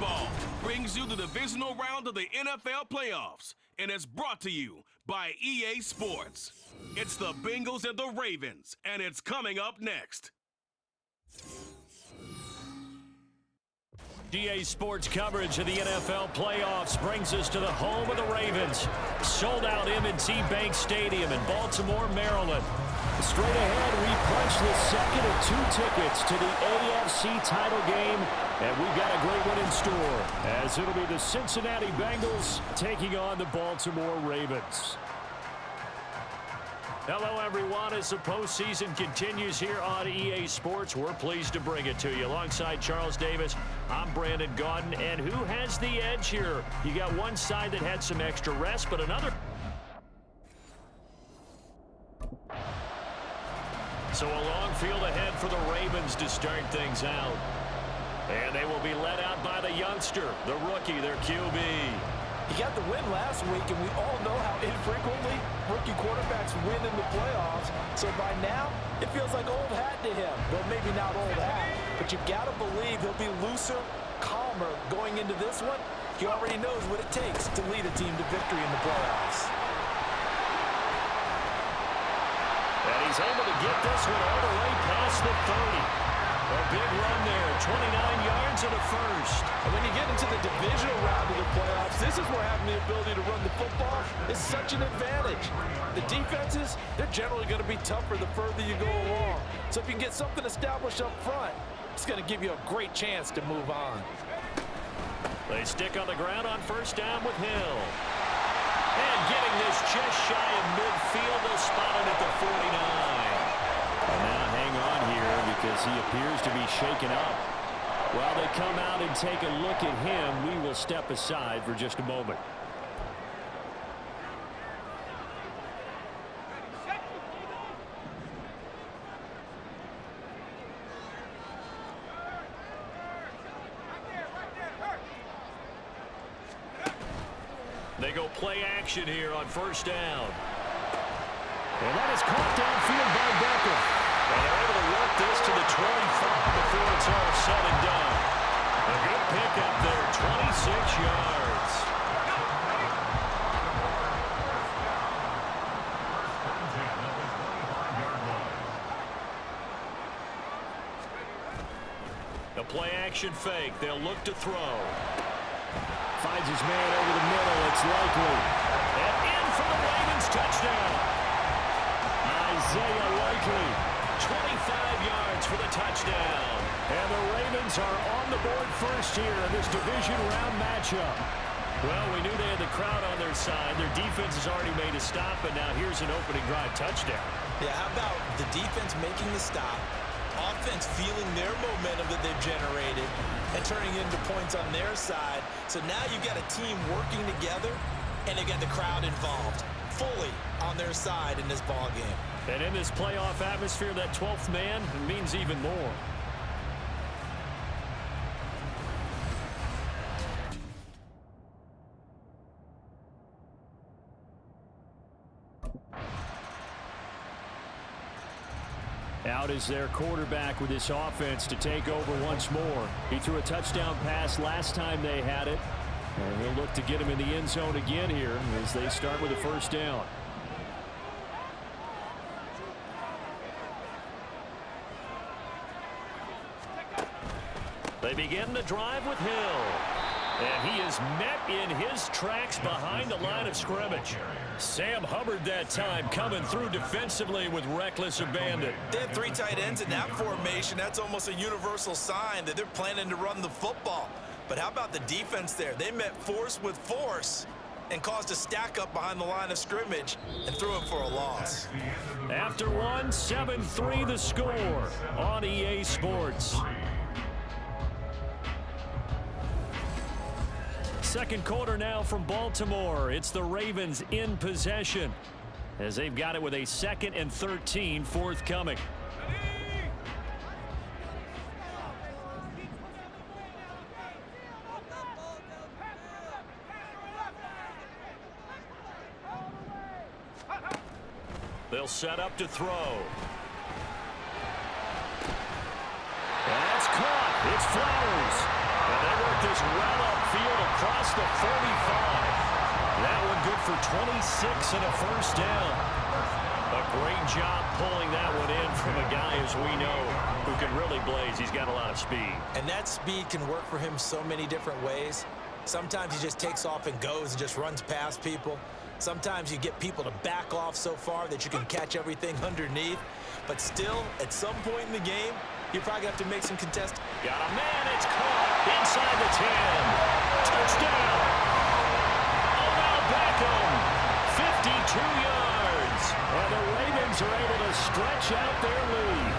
football brings you the divisional round of the NFL playoffs, and it's brought to you by EA Sports. It's the Bengals and the Ravens, and it's coming up next. EA Sports coverage of the NFL playoffs brings us to the home of the Ravens. Sold out M&T Bank Stadium in Baltimore, Maryland. Straight ahead, we punch the second of 2 tickets to the AFC title game, and we've got a great one in store, as it'll be the Cincinnati Bengals taking on the Baltimore Ravens. Hello, everyone. As the postseason continues here on EA Sports, we're pleased to bring it to you. Alongside Charles Davis, I'm Brandon Gaudin. And who has the edge here? You got one side that had some extra rest, but another. So a long field ahead for the Ravens to start things out. And they will be led out by the youngster, the rookie, their QB. He got the win last week, and we all know how infrequently rookie quarterbacks win in the playoffs. So by now, it feels like old hat to him. Well, maybe not old hat, but you've got to believe he'll be looser, calmer going into this one. He already knows what it takes to lead a team to victory in the playoffs. And he's able to get this one all the way past the 30. A big run there, 29 yards and a first. And when you get into the divisional round of the playoffs, this is where having the ability to run the football is such an advantage. The defenses, they're generally going to be tougher the further you go along. So if you can get something established up front, it's going to give you a great chance to move on. They stick on the ground on first down with Hill. And getting this just shy of midfield, they'll spot it at the 49. And now hang on here because he appears to be shaken up. While they come out and take a look at him, we will step aside for just a moment. They go play action here on first down. And that is caught downfield by Beckham. And they're able to work this to the 25 before it's all said and done. A good pickup there, 26 yards. The play action fake. They'll look to throw. Finds his man over the middle. It's likely. And in for the Ravens touchdown. Isaiah Likely, 25 yards for the touchdown. And the Ravens are on the board first here in this division round matchup. Well, we knew they had the crowd on their side. Their defense has already made a stop, and now here's an opening drive touchdown. Yeah, how about the defense making the stop, offense feeling their momentum that they've generated, and turning into points on their side. So now you've got a team working together, and they've got the crowd involved fully on their side in this ball game. And in this playoff atmosphere, that 12th man means even more. Out is their quarterback with this offense to take over once more. He threw a touchdown pass last time they had it. And he'll look to get him in the end zone again here as they start with a first down. They begin the drive with Hill. And he is met in his tracks behind the line of scrimmage. Sam Hubbard that time coming through defensively with reckless abandon. They have 3 tight ends in that formation. That's almost a universal sign that they're planning to run the football. But how about the defense there? They met force with force and caused a stack up behind the line of scrimmage and threw it for a loss. After one, 7-3 the score on EA Sports. Second quarter now from Baltimore. It's the Ravens in possession as they've got it with a 2nd and 13 forthcoming. They'll set up to throw. That's caught. It's Flowers. And they work is well upfield across the 45. That one good for 26 and a first down. A great job pulling that one in from a guy, as we know, who can really blaze. He's got a lot of speed. And that speed can work for him so many different ways. Sometimes he just takes off and goes and just runs past people. Sometimes you get people to back off so far that you can catch everything underneath. But still, at some point in the game, you probably have to make some contest. Got a man, it's caught inside the 10. Touchdown. Odell Beckham, 52 yards. And the Ravens are able to stretch out their lead.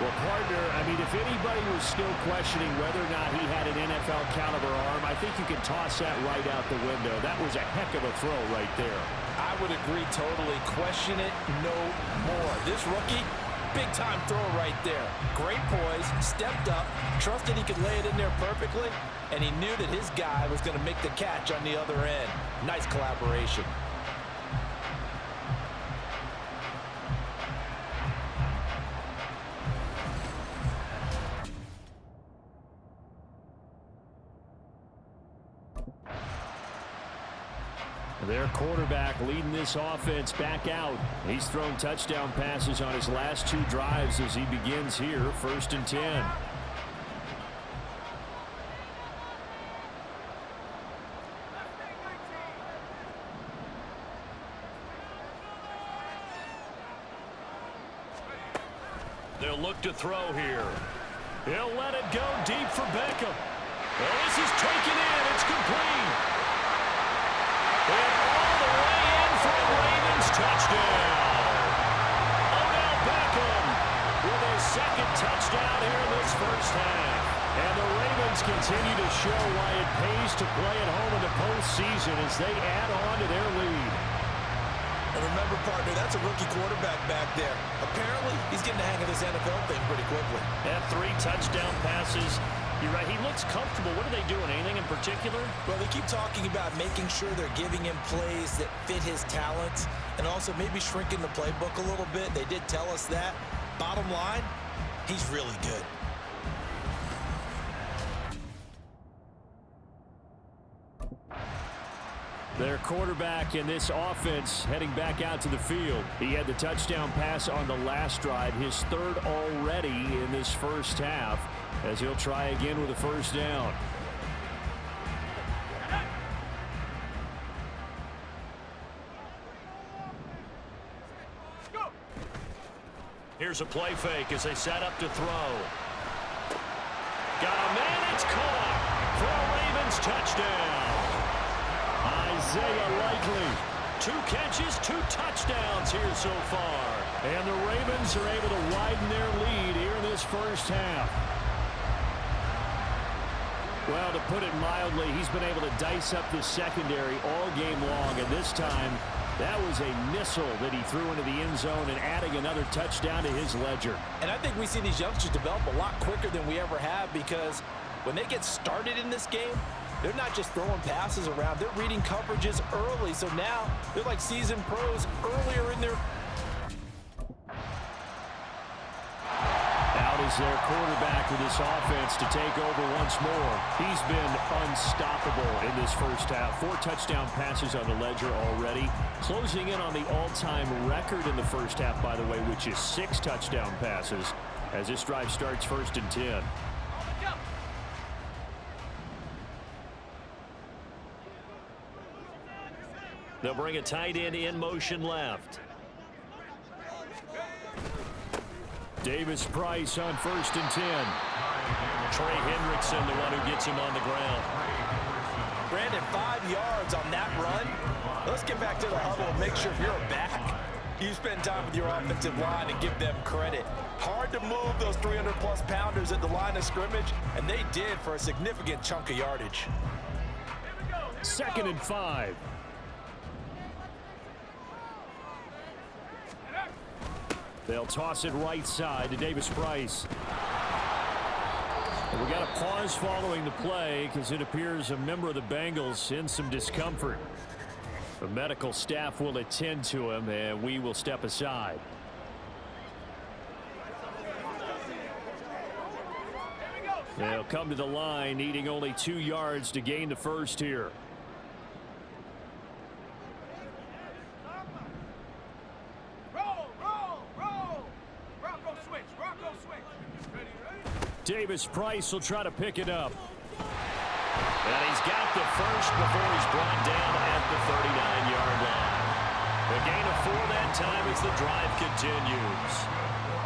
Well, partner, I mean, if anybody was still questioning whether or not he had an NFL caliber arm, I think you can toss that right out the window. That was a heck of a throw right there. I would agree totally. Question it no more. This rookie, big-time throw right there. Great poise, stepped up, trusted he could lay it in there perfectly, and he knew that his guy was going to make the catch on the other end. Nice collaboration. Their quarterback leading this offense back out. He's thrown touchdown passes on his last 2 drives as he begins here, 1st and 10. They'll look to throw here. He'll let it go deep for Beckham. Well, this is taken in. It's complete. And all the way in for a Ravens touchdown. Odell Beckham with his 2nd touchdown here in this first half. And the Ravens continue to show why it pays to play at home in the postseason as they add on to their lead. And remember, partner, that's a rookie quarterback back there. Apparently, he's getting the hang of this NFL thing pretty quickly. Had 3 touchdown passes. You're right, he looks comfortable. What are they doing? Anything in particular? Well, they keep talking about making sure they're giving him plays that fit his talents and also maybe shrinking the playbook a little bit. They did tell us that. Bottom line, he's really good. Their quarterback in this offense heading back out to the field. He had the touchdown pass on the last drive, his 3rd already in this first half, as he'll try again with a first down. Here's a play fake as they set up to throw. Got a man, it's caught for a Ravens touchdown. Isaiah Likely, 2 catches, 2 touchdowns here so far. And the Ravens are able to widen their lead here in this first half. Well, to put it mildly, he's been able to dice up the secondary all game long, and this time that was a missile that he threw into the end zone and adding another touchdown to his ledger. And I think we see these youngsters develop a lot quicker than we ever have, because when they get started in this game, they're not just throwing passes around. They're reading coverages early. So now they're like seasoned pros earlier in their... Out is their quarterback with this offense to take over once more. He's been unstoppable in this first half. 4 touchdown passes on the ledger already. Closing in on the all-time record in the first half, by the way, which is 6 touchdown passes as this drive starts 1st and 10. They'll bring a tight end in motion left. Davis Price on 1st and 10. Trey Hendrickson, the one who gets him on the ground. Brandon, 5 yards on that run. Let's get back to the huddle and make sure if you're a back, you spend time with your offensive line and give them credit. Hard to move those 300-plus pounders at the line of scrimmage, and they did for a significant chunk of yardage. 2nd and 5. They'll toss it right side to Davis Price. And we got a pause following the play because it appears a member of the Bengals in some discomfort. The medical staff will attend to him, and we will step aside. They'll come to the line, needing only 2 yards to gain the first here. Davis Price will try to pick it up. And he's got the first before he's brought down at the 39-yard line. The gain of 4 that time as the drive continues.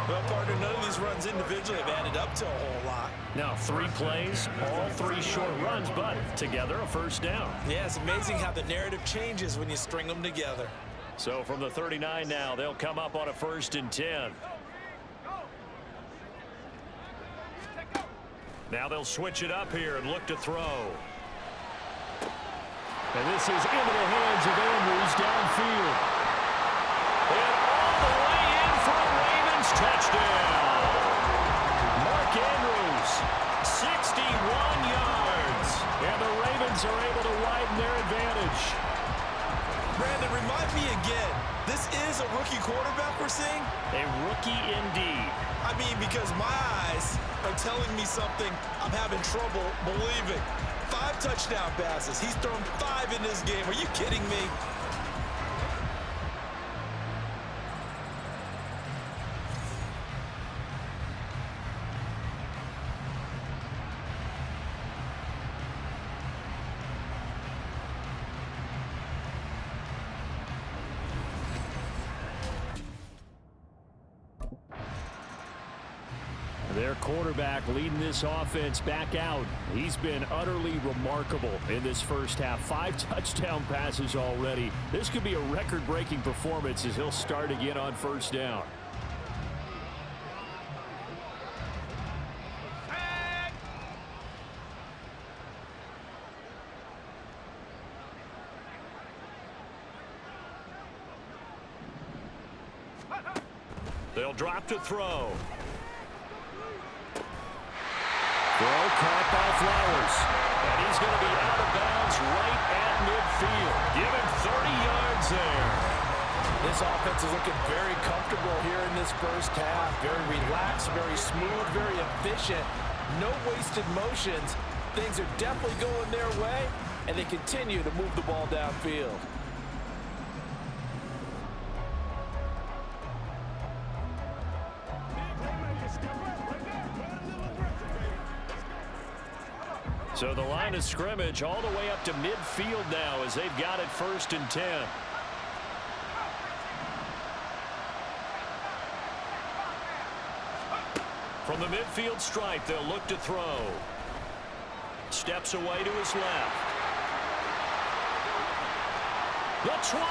Well, partner, none of these runs individually have added up to a whole lot. Now 3 plays, all 3 short runs, but together a first down. Yeah, it's amazing how the narrative changes when you string them together. So from the 39 now, they'll come up on a 1st and 10. Now they'll switch it up here and look to throw. And this is into the hands of Andrews downfield. And all the way in for a Ravens touchdown. Mark Andrews, 61 yards. And the Ravens are able to widen their advantage. Brandon, remind me again, this is a rookie quarterback we're seeing? A rookie indeed. I mean, because my eyes are telling me something I'm having trouble believing. 5 touchdown passes. He's thrown 5 in this game. Are you kidding me? Their quarterback leading this offense back out. He's been utterly remarkable in this first half. 5 touchdown passes already. This could be a record-breaking performance as he'll start again on first down. They'll drop to throw. Throw caught by Flowers. And he's going to be out of bounds right at midfield. Give him 30 yards there. This offense is looking very comfortable here in this first half. Very relaxed, very smooth, very efficient. No wasted motions. Things are definitely going their way, and they continue to move the ball downfield. So the line of scrimmage all the way up to midfield now as they've got it 1st and 10. From the midfield stripe, they'll look to throw. Steps away to his left. The 20.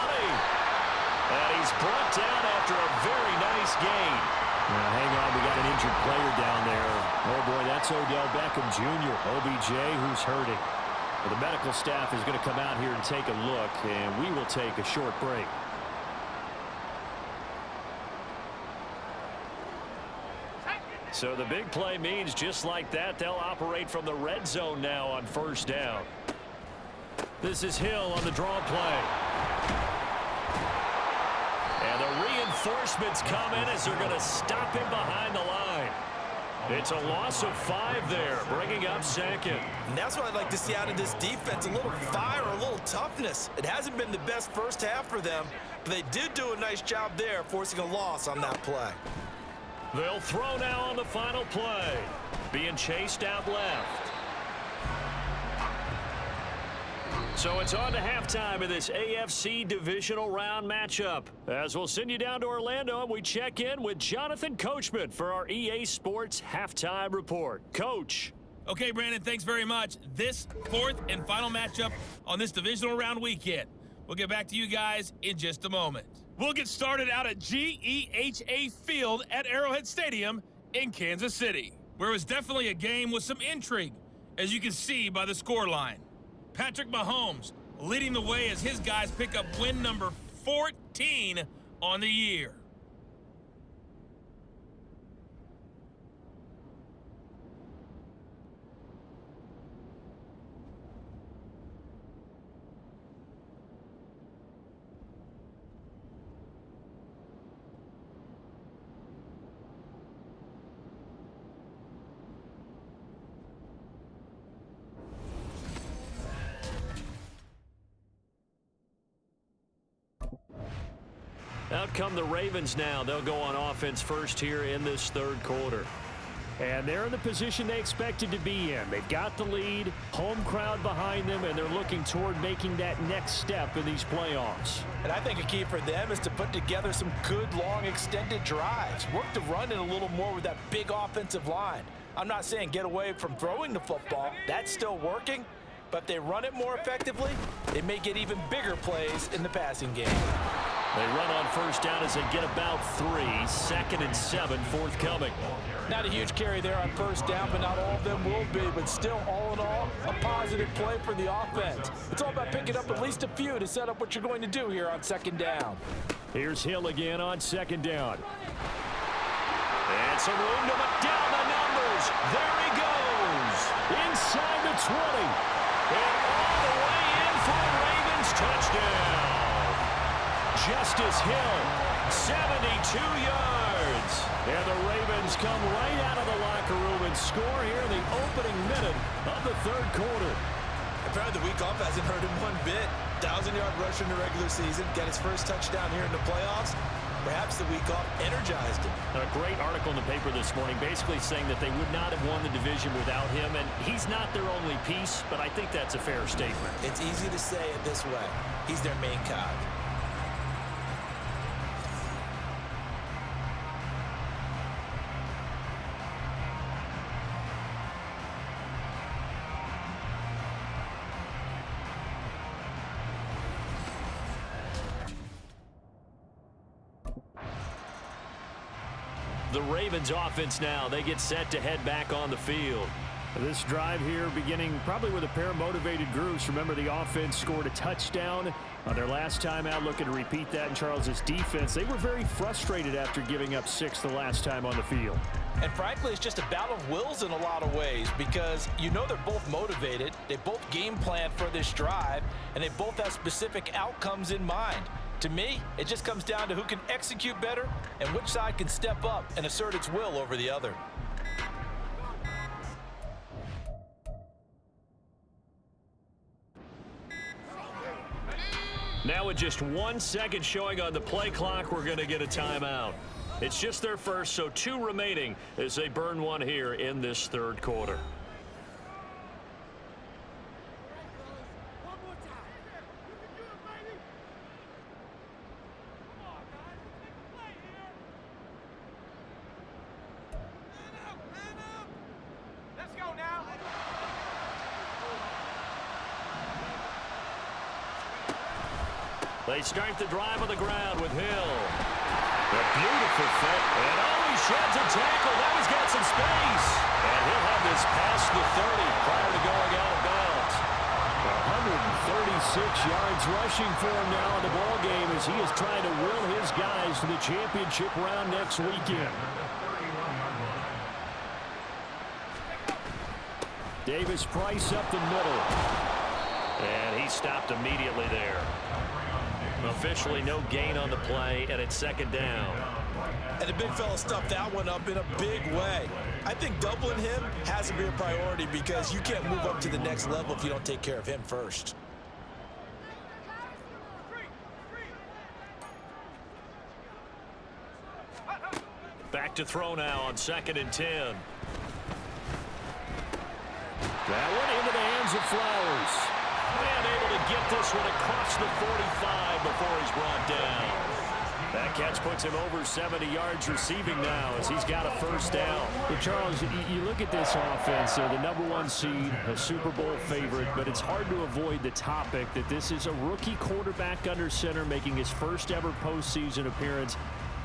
And he's brought down after a very nice gain. Now, hang on, we got an injured player down there. Oh, boy, that's Odell Beckham Jr., OBJ, who's hurting. Well, the medical staff is going to come out here and take a look, and we will take a short break. So the big play means just like that, they'll operate from the red zone now on first down. This is Hill on the draw play. And the reinforcements come in as they're going to stop him behind the line. It's a loss of 5 there, bringing up 2nd. And that's what I'd like to see out of this defense, a little fire, a little toughness. It hasn't been the best first half for them, but they did do a nice job there, forcing a loss on that play. They'll throw now on the final play. Being chased out left. So it's on to halftime of this AFC Divisional Round matchup. As we'll send you down to Orlando, and we check in with Jonathan Coachman for our EA Sports Halftime Report. Coach. Okay, Brandon, thanks very much. This 4th and final matchup on this Divisional Round weekend. We'll get back to you guys in just a moment. We'll get started out at GEHA Field at Arrowhead Stadium in Kansas City, where it was definitely a game with some intrigue, as you can see by the scoreline. Patrick Mahomes leading the way as his guys pick up win number 14 on the year. come the Ravens now. They'll go on offense first here in this third quarter. And they're in the position they expected to be in. They've got the lead, home crowd behind them, and they're looking toward making that next step in these playoffs. And I think a key for them is to put together some good, long, extended drives. Work the run in a little more with that big offensive line. I'm not saying get away from throwing the football. That's still working. But if they run it more effectively, they may get even bigger plays in the passing game. They run on first down as they get about 3. 2nd and 7 forthcoming. Not a huge carry there on first down, but not all of them will be. But still, all in all, a positive play for the offense. It's all about picking up at least a few to set up what you're going to do here on second down. Here's Hill again on second down. And some room to look down the numbers. There he goes. Inside the 20. And all the way in for a Ravens touchdown. Justice Hill, 72 yards. And the Ravens come right out of the locker room and score here in the opening minute of the third quarter. Apparently the week off hasn't hurt him one bit. 1,000-yard rusher in the regular season, got his first touchdown here in the playoffs. Perhaps the week off energized him. A great article in the paper this morning basically saying that they would not have won the division without him, and he's not their only piece, but I think that's a fair statement. It's easy to say it this way. He's their main cog. The Ravens offense now, they get set to head back on the field. This drive here beginning probably with a pair of motivated groups. Remember, the offense scored a touchdown on their last time out. Looking to repeat that in Charles's defense. They were very frustrated after giving up 6 the last time on the field. And frankly, it's just a battle of wills in a lot of ways because you know they're both motivated. They both game plan for this drive, and they both have specific outcomes in mind. To me, it just comes down to who can execute better and which side can step up and assert its will over the other. Now with just 1 second showing on the play clock, we're going to get a timeout. It's just their first, so 2 remaining as they burn one here in this third quarter. They start the drive on the ground with Hill. A beautiful fit. And he sheds a tackle. Now he's got some space. And he'll have this past the 30 prior to going out of bounds. 136 yards rushing for him now in the ball game as he is trying to will his guys to the championship round next weekend. Davis Price up the middle. And he stopped immediately there. Officially no gain on the play, and it's second down. And the big fella stuffed that one up in a big way. I think doubling him has to be a priority because you can't move up to the next level if you don't take care of him first. Back to throw now on 2nd and 10. That one into the hands of Flowers. And able to get this one across the 45 before he's brought down. That catch puts him over 70 yards receiving now as he's got a first down. Well, Charles, you look at this offense, the #1 seed, a Super Bowl favorite, but it's hard to avoid the topic that this is a rookie quarterback under center making his first ever postseason appearance.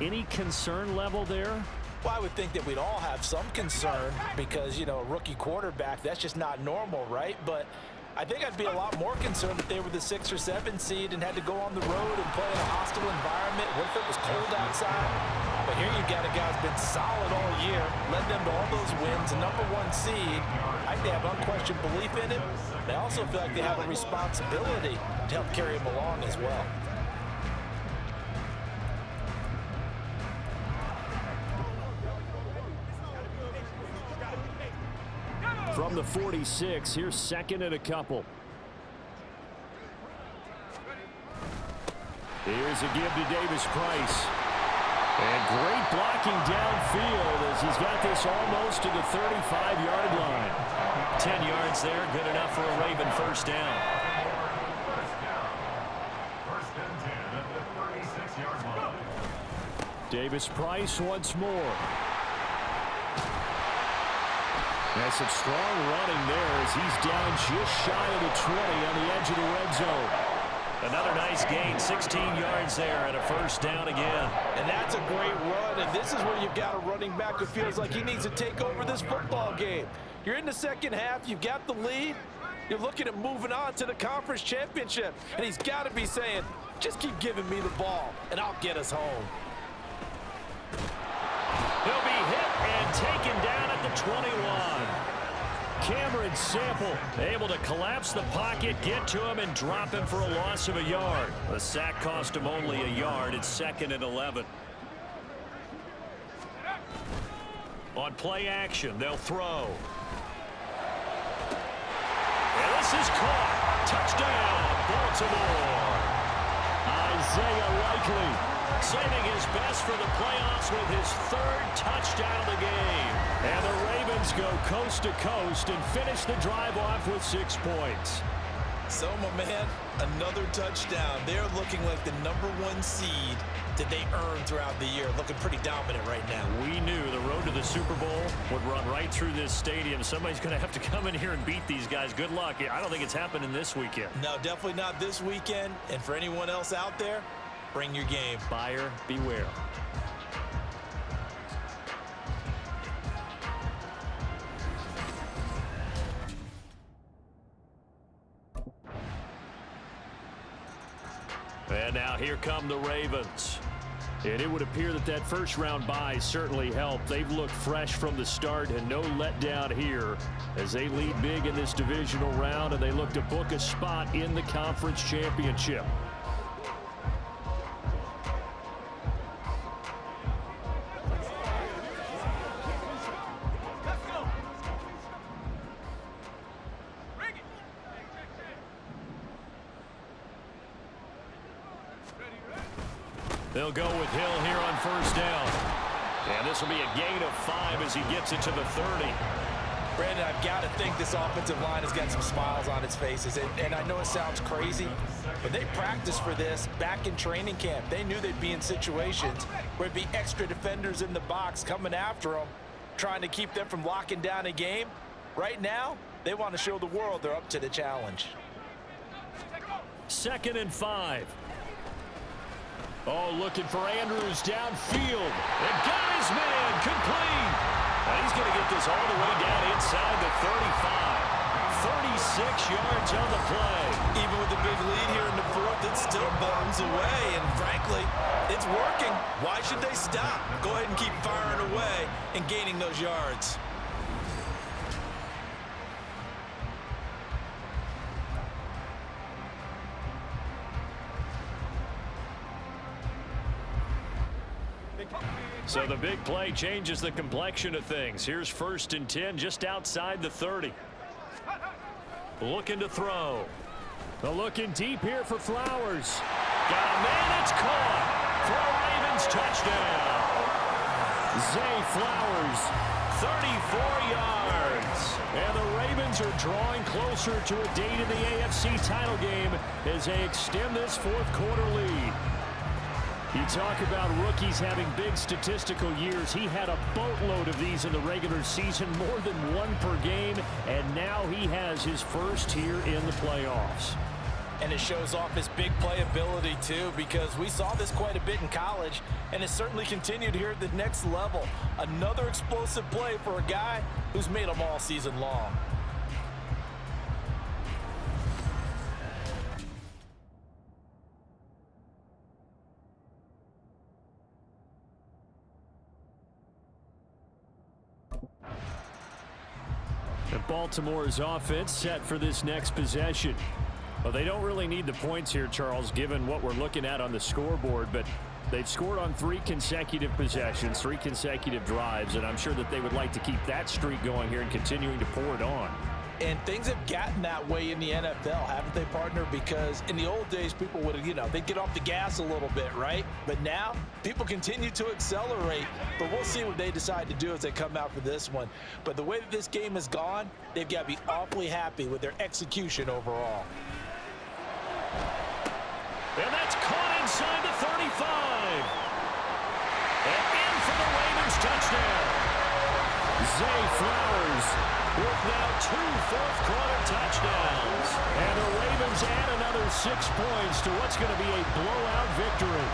Any concern level there? Well, I would think that we'd all have some concern because, you know, a rookie quarterback, that's just not normal, right? But I think I'd be a lot more concerned if they were the 6 or 7 seed and had to go on the road and play in a hostile environment. What if it was cold outside? But here you've got a guy who's been solid all year, led them to all those wins, a #1 seed. I think they have unquestioned belief in him. They also feel like they have a responsibility to help carry him along as well. From the 46, here's 2nd and a couple. Here's a give to Davis Price. And great blocking downfield as he's got this almost to the 35-yard line. 10 yards there, good enough for a Raven first down. Davis Price once more. That's some strong running there as he's down just shy of the 20 on the edge of the red zone. Another nice gain, 16 yards there and a first down again. And that's a great run, and this is where you've got a running back who feels like he needs to take over this football game. You're in the second half, you've got the lead, you're looking at moving on to the conference championship, and he's got to be saying, just keep giving me the ball, and I'll get us home. He'll be hit and taken down at the 21. Cameron Sample able to collapse the pocket, get to him, and drop him for a loss of a yard. The sack cost him only a yard. It's 2nd and 11. On play action, they'll throw. And this is caught. Touchdown, Baltimore. Isaiah Likely saving his best for the playoffs with his 3rd touchdown of the game. And the Ravens go coast to coast and finish the drive off with 6 points. So, my man, another touchdown. They're looking like the #1 seed that they earned throughout the year. Looking pretty dominant right now. We knew the road to the Super Bowl would run right through this stadium. Somebody's going to have to come in here and beat these guys. Good luck. I don't think it's happening this weekend. No, definitely not this weekend. And for anyone else out there, bring your game. Buyer beware. And now here come the Ravens. And it would appear that that first-round bye certainly helped. They've looked fresh from the start and no letdown here as they lead big in this divisional round, and they look to book a spot in the conference championship. They'll go with Hill here on first down. And this will be a gain of 5 as he gets it to the 30. Brandon, I've got to think this offensive line has got some smiles on its faces. And I know it sounds crazy, but they practiced for this back in training camp. They knew they'd be in situations where it'd be extra defenders in the box coming after them, trying to keep them from locking down a game. Right now, they want to show the world they're up to the challenge. 2nd and 5. Oh, looking for Andrews downfield. And got his man complete. And he's going to get this all the way down inside the 35. 36 yards on the play. Even with the big lead here in the 4th, it still bombs away. And frankly, it's working. Why should they stop? Go ahead and keep firing away and gaining those yards. So the big play changes the complexion of things. Here's 1st and 10 just outside the 30. Looking to throw. They're looking deep here for Flowers. Got a man, it's caught for a Ravens touchdown. Zay Flowers, 34 yards. And the Ravens are drawing closer to a date in the AFC title game as they extend this 4th quarter lead. You talk about rookies having big statistical years. He had a boatload of these in the regular season, more than 1 per game, and now he has his first here in the playoffs. And it shows off his big playability, too, because we saw this quite a bit in college, and it certainly continued here at the next level. Another explosive play for a guy who's made them all season long. Baltimore's offense set for this next possession. Well, they don't really need the points here, Charles, given what we're looking at on the scoreboard, but they've scored on 3 consecutive possessions, 3 consecutive drives, and I'm sure that they would like to keep that streak going here and continuing to pour it on. And things have gotten that way in the NFL, haven't they, partner? Because in the old days, people would, they'd get off the gas a little bit, right? But now, people continue to accelerate. But we'll see what they decide to do as they come out for this one. But the way that this game has gone, they've got to be awfully happy with their execution overall. And that's caught inside the 35. And in for the Ravens touchdown. Zay Flowers with now 2 fourth-quarter touchdowns. And the Ravens add another 6 points to what's going to be a blowout victory.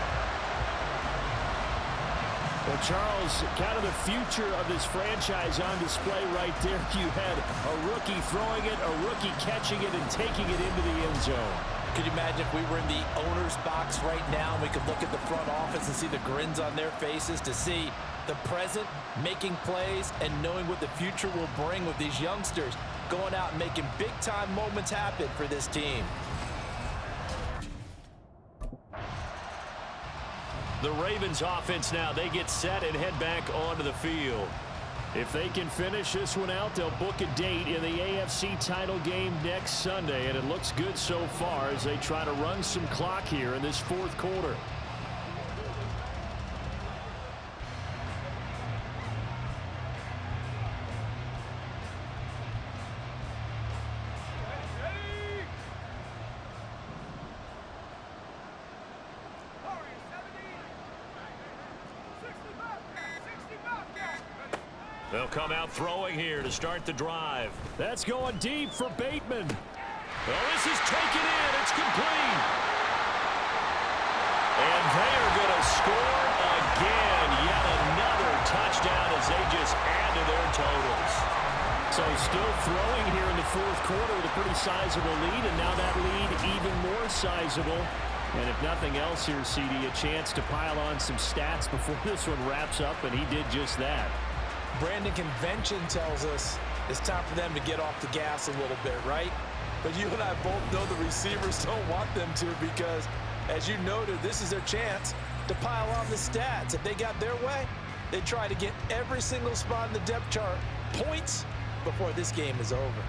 Well, Charles, kind of the future of this franchise on display right there. You had a rookie throwing it, a rookie catching it, and taking it into the end zone. Could you imagine if we were in the owner's box right now and we could look at the front office and see the grins on their faces, to see the present making plays and knowing what the future will bring with these youngsters going out and making big-time moments happen for this team. The Ravens offense now, they get set and head back onto the field. If they can finish this one out, they'll book a date in the AFC title game next Sunday, and it looks good so far as they try to run some clock here in this fourth quarter. They'll come out throwing here to start the drive. That's going deep for Bateman. Well, this is taken in. It's complete. And they are going to score again. Yet another touchdown as they just add to their totals. So still throwing here in the fourth quarter with a pretty sizable lead, and now that lead even more sizable. And if nothing else here, CD, a chance to pile on some stats before this one wraps up, and he did just that. Brandon, convention tells us it's time for them to get off the gas a little bit, right? But you and I both know the receivers don't want them to, because, as you noted, this is their chance to pile on the stats. If they got their way, they try to get every single spot in the depth chart points before this game is over.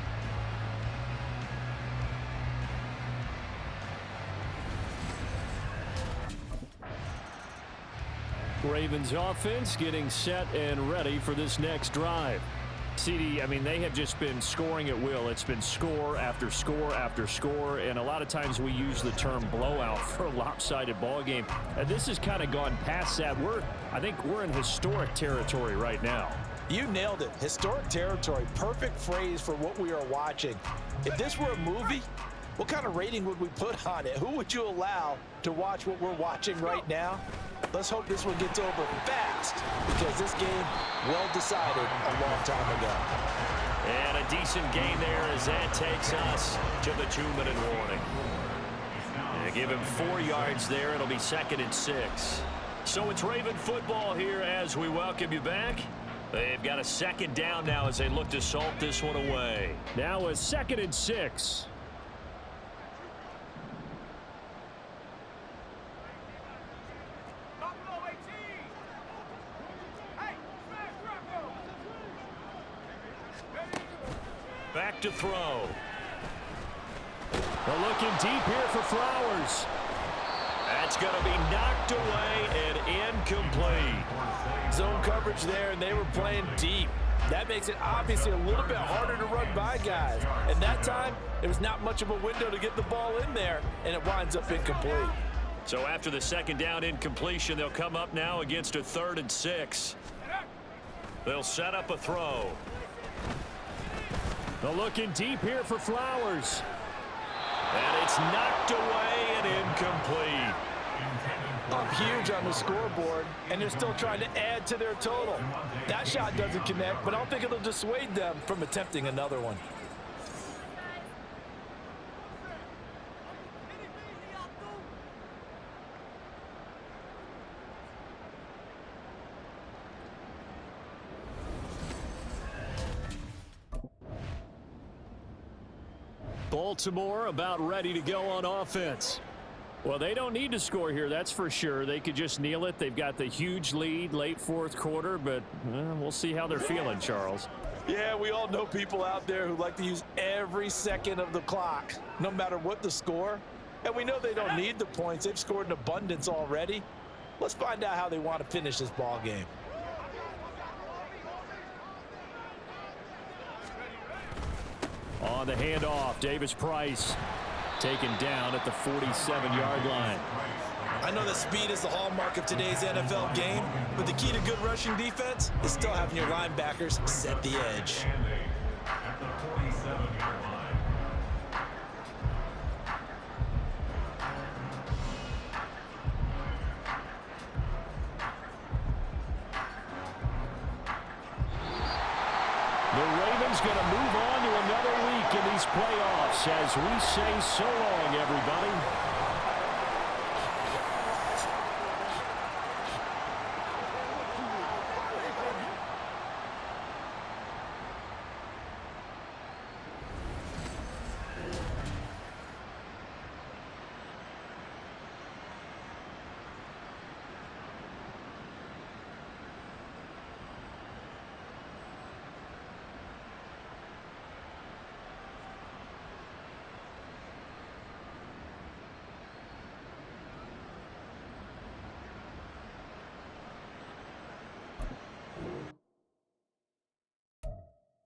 Ravens offense getting set and ready for this next drive. CD, I mean, they have just been scoring at will. It's been score after score after score, and a lot of times we use the term blowout for a lopsided ball game. And this has kind of gone past that. I think we're in historic territory right now. You nailed it. Historic territory. Perfect phrase for what we are watching. If this were a movie, what kind of rating would we put on it? Who would you allow to watch what we're watching right now? Let's hope this one gets over fast, because this game well decided a long time ago. And a decent gain there as that takes us to the 2-minute warning. And give him 4 yards there. It'll be 2nd and 6. So it's Raven football here as we welcome you back. They've got a 2nd down now as they look to salt this one away. Now a 2nd and 6. Back to throw. They're looking deep here for Flowers. That's going to be knocked away and incomplete. Zone coverage there, and they were playing deep. That makes it obviously a little bit harder to run by guys. And that time, there was not much of a window to get the ball in there, and it winds up incomplete. So after the 2nd down incompletion, they'll come up now against a 3rd and 6. They'll set up a throw. They're looking deep here for Flowers. And it's knocked away and incomplete. Up huge on the scoreboard, and they're still trying to add to their total. That shot doesn't connect, but I don't think it'll dissuade them from attempting another one. Baltimore about ready to go on offense. Well, they don't need to score here, that's for sure. They could just kneel it. They've got the huge lead late fourth quarter, but we'll see how they're feeling, Charles. Yeah, we all know people out there who like to use every second of the clock, no matter what the score. And we know they don't need the points. They've scored in abundance already. Let's find out how they want to finish this ball game. On the handoff, Davis Price taken down at the 47-yard line. I know that speed is the hallmark of today's NFL game, but the key to good rushing defense is still having your linebackers set the edge. The Ravens going to move on to another week in these playoffs as we say so long, everybody.